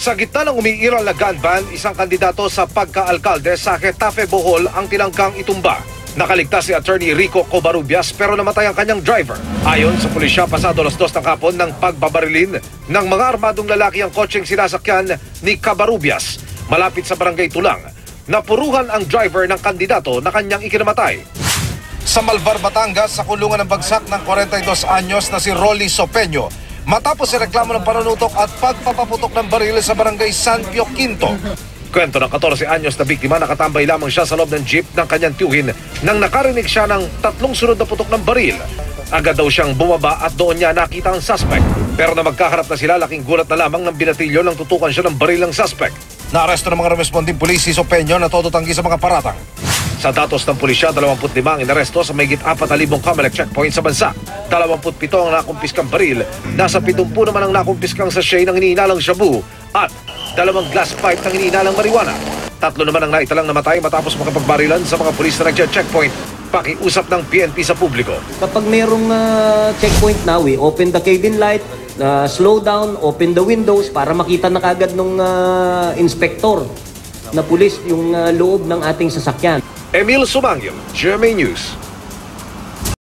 Sa gitna ng umiiral na gun ban, isang kandidato sa pagka-alkalde sa Getafe, Bohol ang tinangkang itumba. Nakaligtas si Attorney Rico Covarrubias pero namatay ang kanyang driver. Ayon sa pulisya, pasado alas 2 ng hapon ng pagbabarilin ng mga armadong lalaki ang kotseng sinasakyan ni Covarrubias malapit sa barangay Tulang. Napuruhan ang driver ng kandidato na kanyang ikinamatay. Sa Malvar, Batangas, sa kulungan ng bagsak ng 42 anyos na si Rolly Sopeño matapos reklamo ng panunutok at pagpapaputok ng baril sa barangay San Pio Quinto. Kwento ng 14 anyos na biktima, nakatambay lamang siya sa loob ng jeep ng kanyang tiyuhin nang nakarinig siya ng 3 sunod na putok ng baril. Agad daw siyang bumaba at doon niya nakita ang suspect. Pero na magkaharap na sila, laking gulat na lamang ng binatilyo nang tutukan siya ng baril ng suspect. Naaresto ng mga responding pulis si Sopeño na todo tanggi sa mga paratang. Sa datos ng pulisya, 25 ang inaresto sa mahigit 4,000 COMELEC checkpoint sa bansa. 27 ang nakumpiskang baril, nasa 70 naman ang nakumpiskang sachet ng iniinalang shabu at 2 glass pipe ng iniinalang marijuana. 3 naman ang naitalang namatay matapos makapagbarilan sa mga pulis na nagche-checkpoint. Pakiusap ng PNP sa publiko. Kapag mayroong checkpoint na, we open the cabin light, slow down, open the windows para makita na kagad ng inspector na pulis yung loob ng ating sasakyan. Emil Sumangil, GMA News.